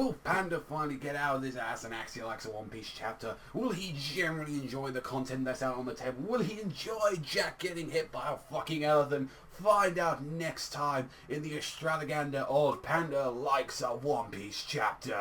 Will Panda finally get out of his ass and actually likes a One Piece chapter? Will he generally enjoy the content that's out on the table? Will he enjoy Jack getting hit by a fucking elephant? Find out next time in the extravaganza of Panda likes a One Piece chapter.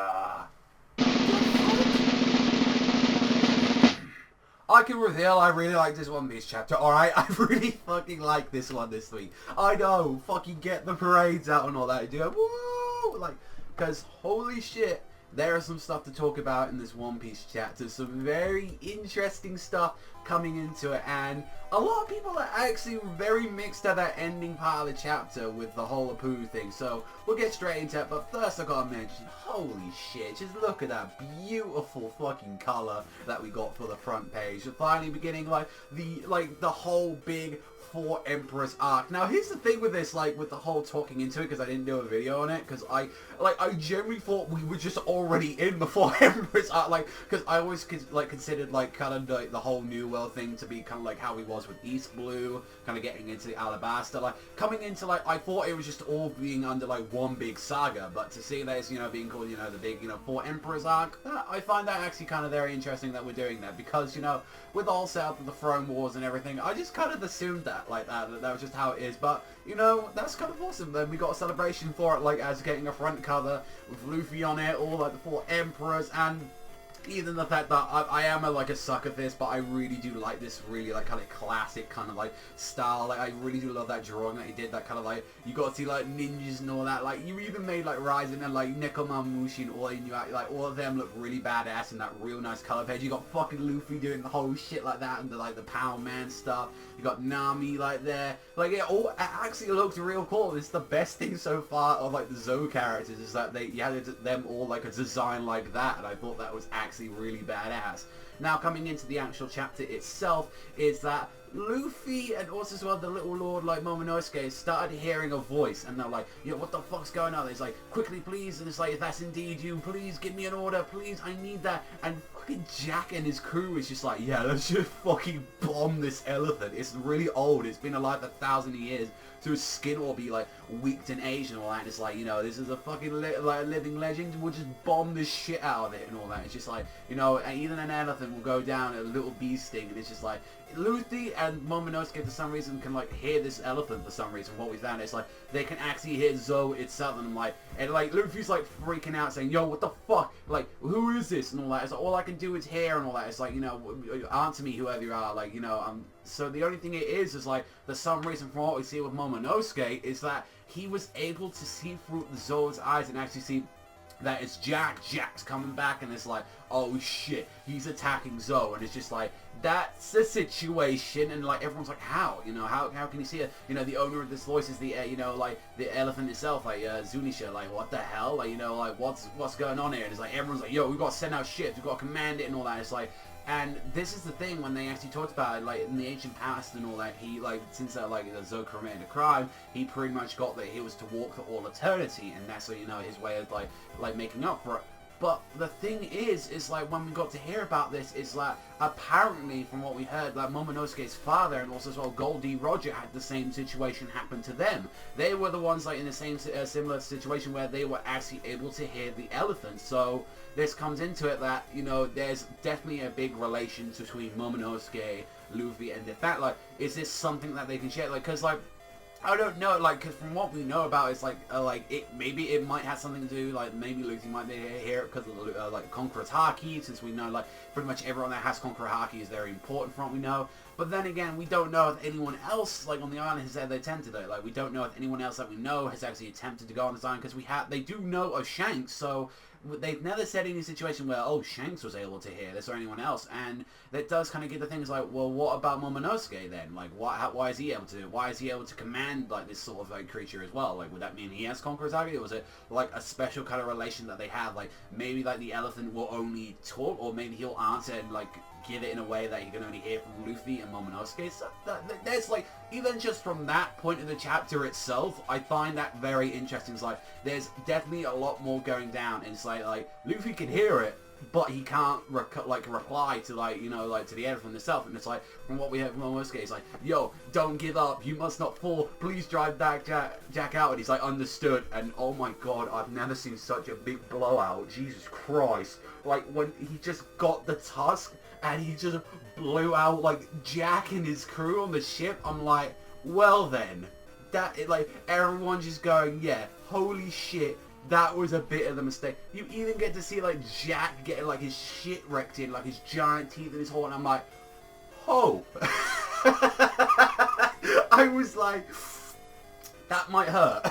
I can reveal I really like this One Piece chapter, alright? I really fucking like this one this week. I know, fucking get the parades out and all that. Do woo! Like, because holy shit, there is some stuff to talk about in this One Piece chapter. Some very interesting stuff coming into it, and a lot of people are actually very mixed at that ending part of the chapter with the whole Apu thing. So we'll get straight into it, but first I gotta mention, holy shit, just look at that beautiful fucking color that we got for the front page. We're finally beginning like the whole big Four Emperors arc. Now here's the thing with this, like with the whole talking into it, because I didn't do a video on it, because I generally thought we were just already in the Four Emperors arc, like, because I always considered like kind of the whole New World thing to be kind of like how he was with East Blue, kind of getting into the Alabasta, like coming into like, I thought it was just all being under like one big saga, but to see that it's, you know, being called, you know, the big, you know, Four Emperors arc, I find that actually kind of very interesting that we're doing that, because, you know, with all South of the Throne Wars and everything, I just kind of assumed that like that was just how it is, but you know, that's kind of awesome. Then we got a celebration for it, like as getting a front cover with Luffy on it, all like the Four Emperors, and even the fact that I am a sucker for this, but I really do like this really like kind of classic kind of like style. Like I really do love that drawing that he did, that kind of like, you got to see like ninjas and all that. Like you even made like Ryzen and like Nekomamushi and all, and you like all of them look really badass in that real nice color page. You got fucking Luffy doing the whole shit like that and the like the Power Man stuff. You got Nami like there. Like it all actually looks real cool. It's the best thing so far of like the Zou characters, is that you had them all like a design like that, and I thought that was actually really badass. Now coming into the actual chapter itself is that Luffy and also as well the little lord like Momonosuke started hearing a voice, and they're like, yo, what the fuck's going on? It's like, quickly please, and it's like, if that's indeed you, please give me an order, please, I need that. And fucking Jack and his crew is just like, yeah, let's just fucking bomb this elephant. It's really old, it's been alive 1,000 years, so his skin will be like weaked and aged and all that, and it's like, you know, this is a fucking living legend, we'll just bomb this shit out of it and all that. It's just like, you know, and even an elephant will go down a little bee sting, and it's just like, Luffy and Momonosuke for some reason can like hear this elephant for some reason. What we found is like they can actually hear Zou itself, and I'm like, and like Luffy's like freaking out saying, yo, what the fuck, like who is this and all that. It's like, all I can do is hear and all that. It's like, you know, answer me whoever you are, like, you know, so the only thing it is like, for some reason from what we see with Momonosuke is that he was able to see through the Zou's eyes and actually see that it's Jack's coming back, and it's like, oh shit, he's attacking Zou, and it's just like, that's the situation, and like everyone's like, how, you know, how can you see it? You know, the owner of this voice is the you know, like the elephant itself, like Zunisha, like what the hell, like, you know, like what's going on here? And it's like everyone's like, yo, we got to send out ships, we got to command it and all that. It's like, and this is the thing, when they actually talked about it, like in the ancient past and all that, he like, since like the Zou committed a crime, he pretty much got that he was to walk for all eternity, and that's, you know, his way of like making up for it. But the thing is like, when we got to hear about this, is like, apparently from what we heard, like Momonosuke's father and also as well Gol.D Roger had the same situation happen to them. They were the ones like in the same similar situation where they were actually able to hear the elephant. So this comes into it that, you know, there's definitely a big relation between Momonosuke, Luffy, and the fact, like, is this something that they can share? Like, because like, I don't know, like, because from what we know about, it's like maybe it might have something to do, like, maybe Luffy might be here because of the, like, Conqueror's Haki, since we know, like, pretty much everyone that has Conqueror Haki is very important from what we know. But then again, we don't know if anyone else, like, on the island has said they attempted it. Like, we don't know if anyone else that we know has actually attempted to go on this island, because they do know of Shanks, so they've never said any situation where, oh, Shanks was able to hear this or anyone else, and that does kind of get the things like, well, what about Momonosuke then? Like, why is he able to do it? Why is he able to command, like, this sort of, like, creature as well? Like, would that mean he has Conqueror's Haki, or was it, like, a special kind of relation that they have? Like, maybe, like, the elephant will only talk, or maybe he'll answer and, like, give it in a way that you can only hear from Luffy and Momonosuke. So there's like, even just from that point of the chapter itself, I find that very interesting. It's like, there's definitely a lot more going down, and it's like Luffy can hear it, but he can't reply to to the elephant itself. And it's like, from what we have from Momonosuke, it's like, yo, don't give up, you must not fall, please drive Jack out. And he's like, understood. And oh my god, I've never seen such a big blowout. Jesus Christ. Like when he just got the tusk and he just blew out like Jack and his crew on the ship. I'm like, well then, everyone just going, yeah, holy shit, that was a bit of a mistake. You even get to see like Jack getting like his shit wrecked in, like his giant teeth in his horn. I'm like, oh. I was like, that might hurt.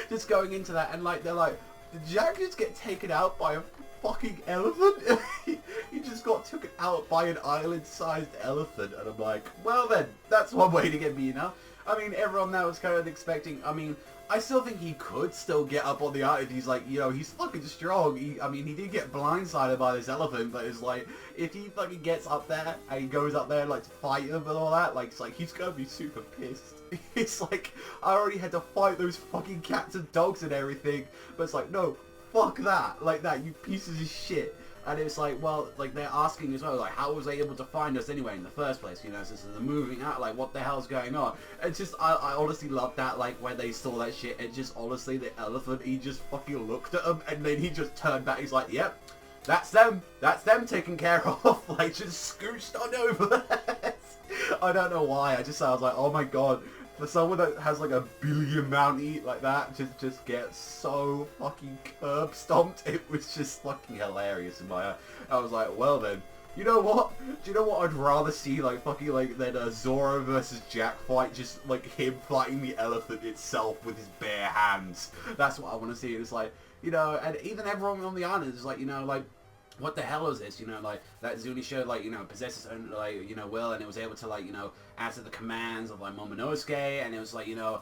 Just going into that, and like they're like, did Jack just get taken out by a fucking elephant? He just got taken out by an island-sized elephant. And I'm like, well then, that's one way to get me, you know? I mean, everyone now was kind of expecting, I mean, I still think he could still get up on the island. He's like, you know, he's fucking strong. He did get blindsided by this elephant, but it's like, if he fucking gets up there and he goes up there like to fight him and all that, like, it's like, he's gonna be super pissed. It's like, I already had to fight those fucking cats and dogs and everything, but it's like, no, fuck that, like that, you pieces of shit. And it's like, well, like, they're asking as well, like, how was they able to find us anyway in the first place, you know, since they're moving out, like, what the hell's going on? It's just, I honestly love that, like, when they saw that shit, it just, honestly, the elephant, he just fucking looked at them, and then he just turned back, he's like, yep, that's them taken care of, like, just scooched on over. I don't know why, I was like, oh my god, for someone that has like a billion Mountie like that, just get so fucking curb stomped. It was just fucking hilarious in my eye. I was like, well then, you know what? Do you know what I'd rather see, like, fucking, like, than a Zoro versus Jack fight, just, like, him fighting the elephant itself with his bare hands. That's what I want to see. It's like, you know, and even everyone on the island is like, you know, like, what the hell is this, you know, like, that Zunisha, like, you know, possesses its own, like, you know, will, and it was able to, like, you know, answer the commands of, like, Momonosuke, and it was like, you know,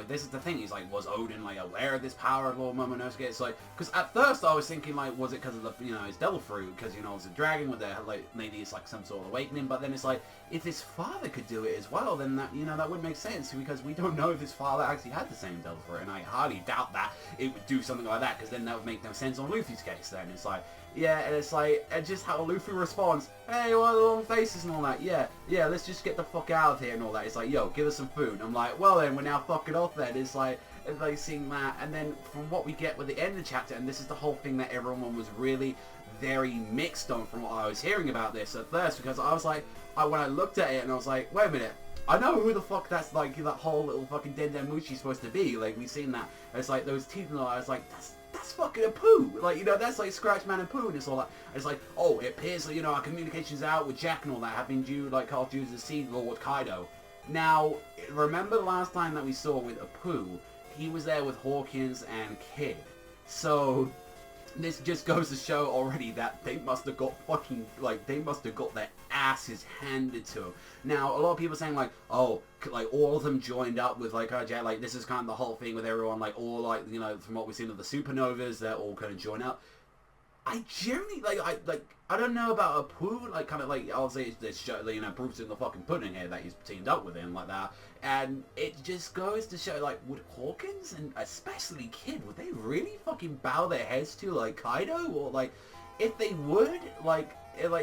this is the thing, he's like, was Odin, like, aware of this power of Lord Momonosuke? It's like, because at first I was thinking, like, was it because of the, you know, his devil fruit, because, you know, it's a dragon with their, like, maybe it's, like, some sort of awakening, but then it's like, if his father could do it as well, then that, you know, that would make sense, because we don't know if his father actually had the same devil fruit, and I highly doubt that it would do something like that, because then that would make no sense on Luffy's case, then, it's like, yeah, and it's like, and just how Luffy responds, hey, what are the long faces and all that, yeah, let's just get the fuck out of here and all that. It's like, yo, give us some food. I'm like, well then, we're now fucking off then. It's like seeing that, and then from what we get with the end of the chapter, and this is the whole thing that everyone was really very mixed on from what I was hearing about this at first, because I was like, when I looked at it and I was like, wait a minute, I know who the fuck that's, like, that whole little fucking Dendemuchi's supposed to be, like, we've seen that, it's like, those teeth and all that, I was like, that's fucking a Pooh, like, you know, that's like Scratch Man and Pooh and it's all that. It's like, oh, it appears that, you know, our communication's out with Jack and all that, having due, like, Carl Jews to see Lord Kaido. Now, remember the last time that we saw with a Pooh, he was there with Hawkins and Kid. So, this just goes to show already that they must have got fucking, like, they must have got their asses handed to them. Now, a lot of people saying, like, oh, like, all of them joined up with, like, Jack, like, this is kind of the whole thing with everyone, like, all, like, you know, from what we've seen of the supernovas, they're all kind of joined up. I generally, I don't know about a Pooh, like, kind of, like, I'll say it's, you know, Bruce in the fucking pudding here that he's teamed up with him, like that, and it just goes to show, like, would Hawkins, and especially Kid, would they really fucking bow their heads to, like, Kaido, or, like, if they would, like,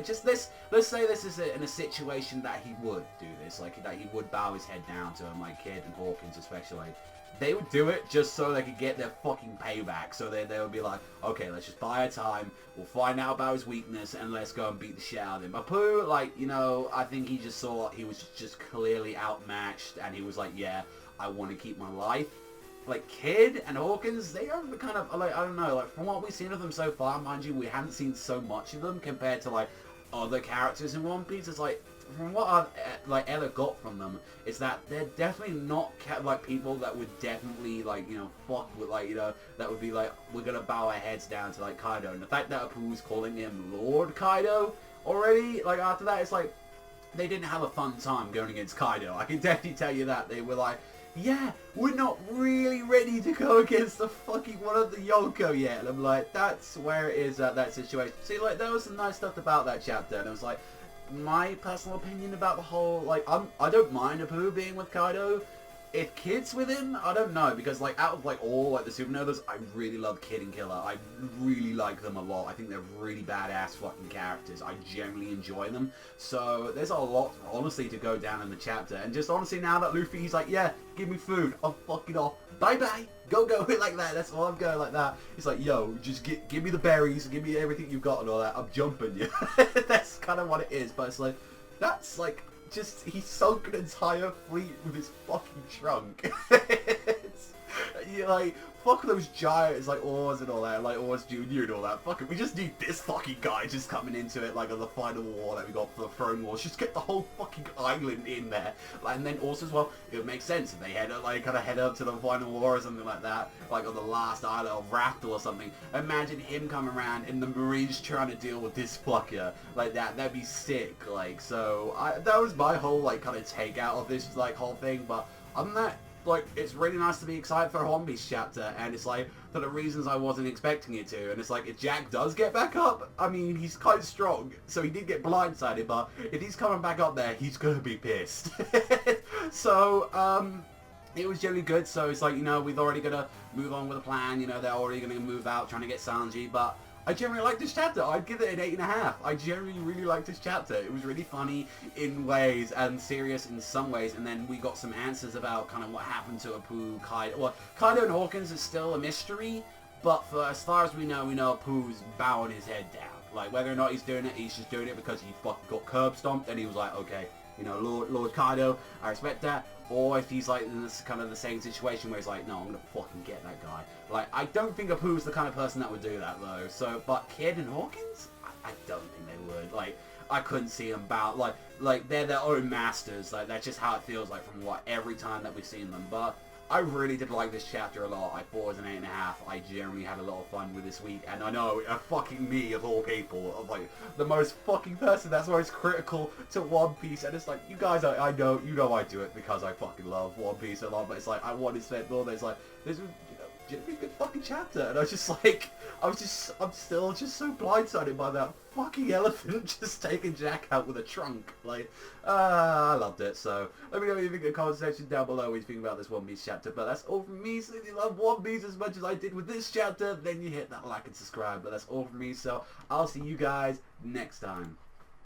just this, let's say this is in a situation that he would do this, like, that he would bow his head down to him, like, Kid and Hawkins especially, they would do it just so they could get their fucking payback. So they would be like, okay, let's just buy our time, we'll find out about his weakness, and let's go and beat the shit out of him. But Pooh, like, you know, I think he just saw he was just clearly outmatched, and he was like, yeah, I want to keep my life. Like, Kid and Hawkins, they are kind of, like, I don't know, like, from what we've seen of them so far, mind you, we haven't seen so much of them compared to, like, other characters in One Piece. It's like, from what I've, like, ever got from them, is that they're definitely not, like, people that would definitely, like, you know, fuck with, like, you know, that would be like, we're gonna bow our heads down to, like, Kaido. And the fact that Apu's calling him Lord Kaido already, like, after that, it's like, they didn't have a fun time going against Kaido. I can definitely tell you that. They were like, yeah, we're not really ready to go against the fucking one of the Yonko yet. And I'm like, that's where it is at that situation. See, like, there was some nice stuff about that chapter, and it was like, my personal opinion about the whole, like, I don't mind Apu being with Kaido. if Kid's with him, I don't know, because like out of like all like the supernovas, I really love Kid and Killer. I really like them a lot. I think they're really badass fucking characters. I generally enjoy them. So there's a lot, honestly, to go down in the chapter. And just honestly, now that Luffy, he's like, yeah, give me food. I'm fucking off. Bye-bye. Go like that. That's all I'm going like that. It's like, yo, just give me the berries, give me everything you've got and all that. I'm jumping you. That's kind of what it is. But it's like, that's like, just, he sunk an entire fleet with his fucking trunk. You're like, fuck those giants like Oars and all that, like Oars Jr. and all that. Fuck it, we just need this fucking guy just coming into it, like on the final war that we got for the Throne Wars. Just get the whole fucking island in there. Like, and then also as well, it would make sense if they head like kind of head up to the final war or something like that, like on the last island of Raptor or something. Imagine him coming around and the Marines trying to deal with this fucker like that. That'd be sick. Like, so that was my whole like kind of take out of this like whole thing. But other than that, like, it's really nice to be excited for a One Piece chapter, and it's like, for the reasons I wasn't expecting it to, and it's like, if Jack does get back up, I mean, he's quite strong, so he did get blindsided, but if he's coming back up there, he's gonna be pissed. So, it was really good, so it's like, you know, we've already gotta move on with a plan, you know, they're already gonna move out, trying to get Sanji, but I generally like this chapter. I'd give it an 8.5. I generally really like this chapter. It was really funny in ways and serious in some ways, and then we got some answers about kind of what happened to Apu, Kaido. Well, Kaido and Hawkins is still a mystery, but for as far as we know Apu's bowing his head down. Like, whether or not he's doing it, he's just doing it because he fucking got curb stomped, and he was like, okay, you know, Lord Kaido, I respect that. Or if he's like in this kind of the same situation where he's like, no, I'm gonna fucking get that guy. Like, I don't think Apu's the kind of person that would do that though. So, but Kid and Hawkins, I don't think they would. Like, I couldn't see them bow. Like they're their own masters. Like, that's just how it feels like from what every time that we've seen them. But I really did like this chapter a lot. I thought it was an 8.5. I generally had a lot of fun with this week, and I know, fucking me of all people, of like the most fucking person that's most critical to One Piece, and it's like, you guys, I know, you know I do it because I fucking love One Piece a lot, but it's like, I wanted to spend more, it's like, this was, you know, genuinely good fucking chapter, and I was just like, I'm still just so blindsided by that fucking elephant just taking Jack out with a trunk. Like, I loved it. So let me know what you think in the comment section down below what you think about this One Piece chapter. But that's all from me. So if you love One Piece as much as I did with this chapter, then you hit that like and subscribe. But that's all from me. So I'll see you guys next time.